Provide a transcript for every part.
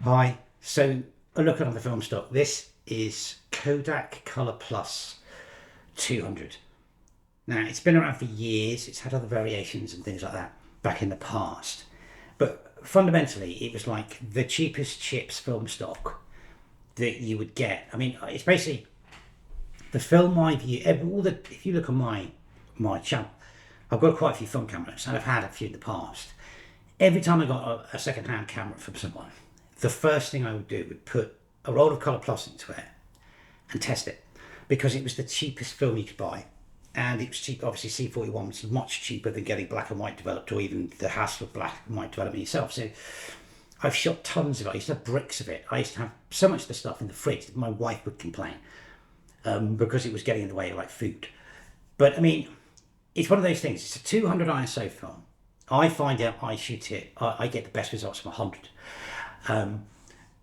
Hi, so a look on the film stock. This is Kodak ColorPlus 200. Now, it's been around for years. It's had other variations and things like that back in the past. But fundamentally, it was like the cheapest chips film stock that you would get. I mean, it's basically the film I view. If you look on my channel, I've got quite a few film cameras and I've had a few in the past. Every time I got a second-hand camera from someone, the first thing I would do would put a roll of ColorPlus into it and test it, because it was the cheapest film you could buy, and it was cheap. Obviously, C41 was much cheaper than getting black and white developed, or even the hassle of black and white development yourself. So I've shot tons of it. I used to have bricks of it. I used to have so much of the stuff in the fridge that my wife would complain because it was getting in the way of like food. But I mean, it's one of those things. It's a 200 ISO film. I find out I shoot it, I get the best results from 100.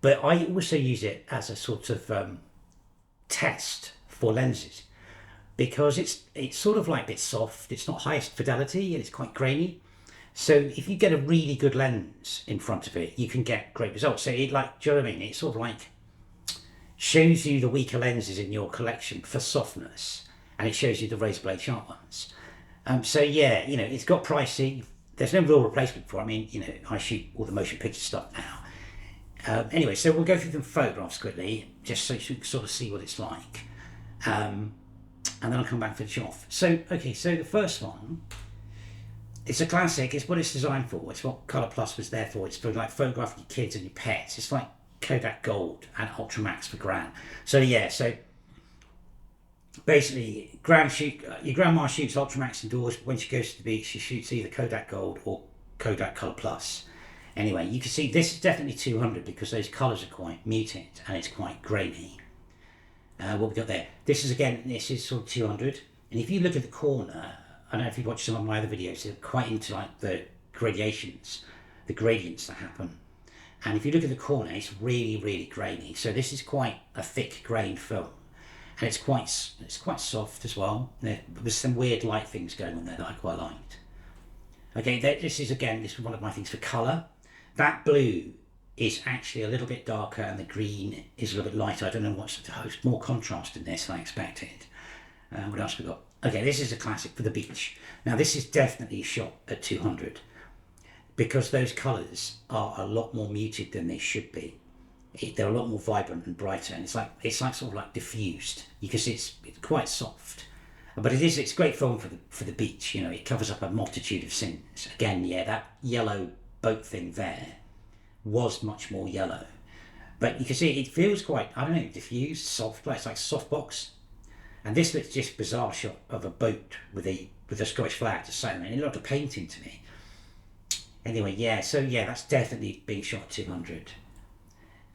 But I also use it as a sort of test for lenses, because it's sort of like a bit soft. It's not highest fidelity and it's quite grainy. So if you get a really good lens in front of it, you can get great results. So it, like, do you know what I mean? It sort of like shows you the weaker lenses in your collection for softness, and it shows you the razor blade sharp ones. So yeah, it's got pricing. There's no real replacement for it. I mean, I shoot all the motion picture stuff now. Anyway, so we'll go through the photographs quickly, just so you can sort of see what it's like. And then I'll come back for the shot. So, okay, so the first one, it's a classic. It's what it's designed for. It's what ColorPlus was there for. It's for like photographing your kids and your pets. It's like Kodak Gold and Ultramax for Gran. So yeah, so basically, your grandma shoots Ultramax indoors. When she goes to the beach, she shoots either Kodak Gold or Kodak ColorPlus. Anyway, you can see this is definitely 200 because those colours are quite muted and it's quite grainy. What we got there? This is sort of 200. And if you look at the corner, I don't know if you watch some of my other videos, they're quite into like the gradations, the gradients that happen. And if you look at the corner, it's really, really grainy. So this is quite a thick grained film. And it's quite soft as well. There's some weird light things going on there that I quite liked. Okay, this is one of my things for colour. That blue is actually a little bit darker and the green is a little bit lighter. I don't know what's the host. More contrast in this than I expected. What else we got? Okay, this is a classic for the beach. Now this is definitely shot at 200 because those colours are a lot more muted than they should be. They're a lot more vibrant and brighter, and it's like sort of like diffused. You can see it's quite soft, but it's great film for the beach. It covers up a multitude of sins. Again, yeah, that yellow boat thing there was much more yellow, but you can see it feels quite, I don't know, diffused, soft. It's like softbox, and this looks just bizarre shot of a boat with a Scottish flag just sailing. It looked like a painting to me. Anyway, yeah, so yeah, that's definitely being shot at 200.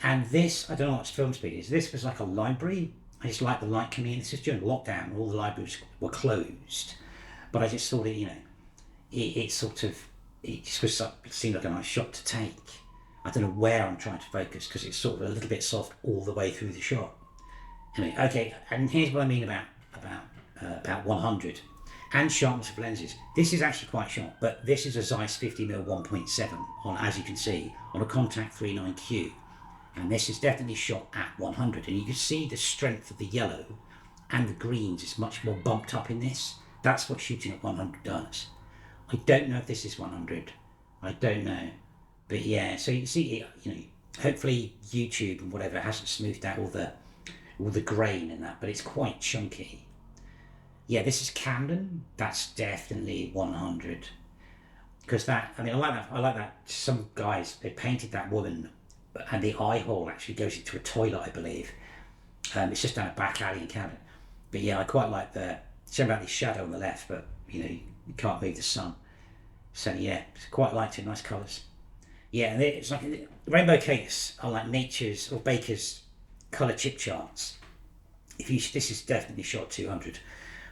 And this, I don't know what film speed is. This was like a library. I just like the light coming in. This is during lockdown, all the libraries were closed. But I just thought it seemed like a nice shot to take. I don't know where I'm trying to focus because it's sort of a little bit soft all the way through the shot. Anyway, okay, and here's what I mean about 100 and sharpness of lenses. This is actually quite sharp, but this is a Zeiss 50mm 1.7 on, as you can see, on a Contact 39Q. And this is definitely shot at 100, and you can see the strength of the yellow and the greens is much more bumped up in this. That's what shooting at 100 does. I don't know if this is 100. I don't know, but yeah. So you can see, hopefully YouTube and whatever hasn't smoothed out all the grain in that, but it's quite chunky. Yeah, this is Camden. That's definitely 100. Because I like that. Some guys, they painted that woman, and the eye hole actually goes into a toilet, I believe. It's just down a back alley in Camden. But yeah, I quite like showing about the shadow on the left, but you can't move the sun. So yeah, it's quite light and nice colours. Yeah, and it's like rainbow cakes are like nature's or Baker's colour chip charts. This is definitely shot 200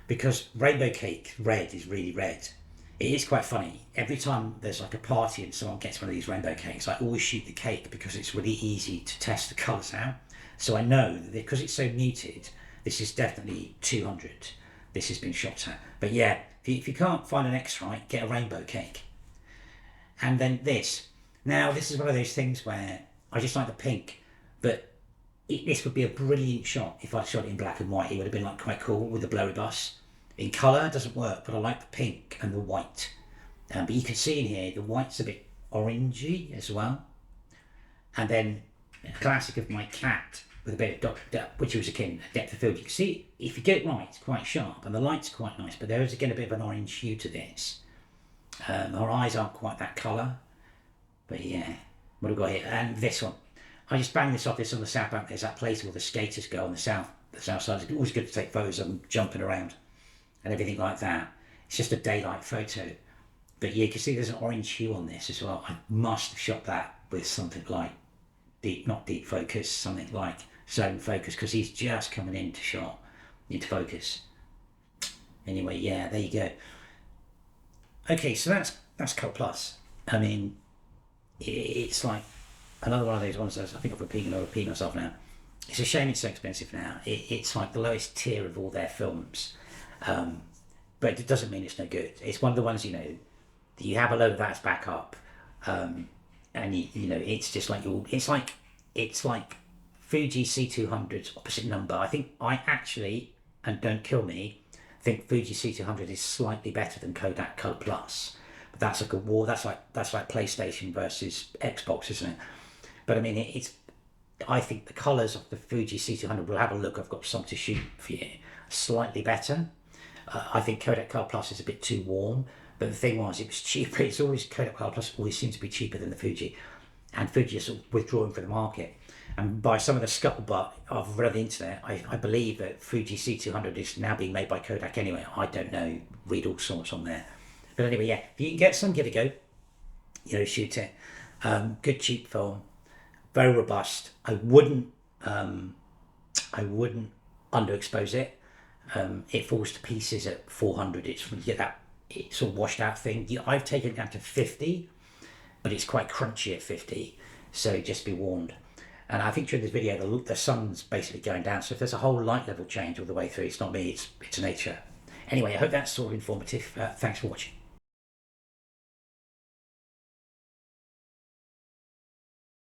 because rainbow cake red is really red. It is quite funny. Every time there's like a party and someone gets one of these rainbow cakes, I always shoot the cake because it's really easy to test the colours out. So I know that because it's so muted, this is definitely 200. This has been shot at. But yeah, if you can't find an X-Rite, get a rainbow cake. And then this. Now, this is one of those things where I just like the pink. But this would be a brilliant shot if I shot it in black and white. It would have been like quite cool with the blurry bus. In colour, it doesn't work, but I like the pink and the white. But you can see in here, the white's a bit orangey as well. And then, a classic of my cat with a bit of which was akin to depth of field. You can see, if you get it right, it's quite sharp, and the light's quite nice, but there is again a bit of an orange hue to this. Our eyes aren't quite that colour, but yeah, what have we got here? And this one. I just banged this off. This on the south bank. There's that place where the skaters go on the south side. It's always good to take photos of them jumping around and everything like that. It's just a daylight photo. But yeah, you can see there's an orange hue on this as well. I must have shot that with something like not deep focus, something like zone focus, because he's just coming into focus. Anyway, yeah, there you go. Okay, so that's ColorPlus. I mean, it's like another one of those ones that I think I'll repeat myself now. It's a shame it's so expensive now. It's like the lowest tier of all their films. But it doesn't mean it's no good. It's one of the ones, that you have a load of that's back up. And it's just like it's like Fuji C200's opposite number. I think I actually, and don't kill me, think Fuji C200 is slightly better than Kodak ColorPlus. But that's like a war. That's like PlayStation versus Xbox, isn't it? But I mean, I think the colours of the Fuji C200, we'll have a look. I've got some to shoot for you. Slightly better. I think Kodak ColorPlus is a bit too warm. But the thing was, it was cheaper. It's always Kodak ColorPlus always seems to be cheaper than the Fuji, and Fuji is sort of withdrawing from the market. And by some of the scuttlebutt I've read on the internet, I believe that Fuji C200 is now being made by Kodak anyway. I don't know. Read all sorts on there. But anyway, yeah, if you can get some, give it a go. Shoot it. Good cheap film, very robust. I wouldn't underexpose it. It falls to pieces at 400. It's sort of washed out thing. I've taken it down to 50, but it's quite crunchy at 50, so just be warned. And I think during this video the sun's basically going down, so if there's a whole light level change all the way through, it's not me, it's nature. Anyway, I hope that's sort of informative. Thanks for watching.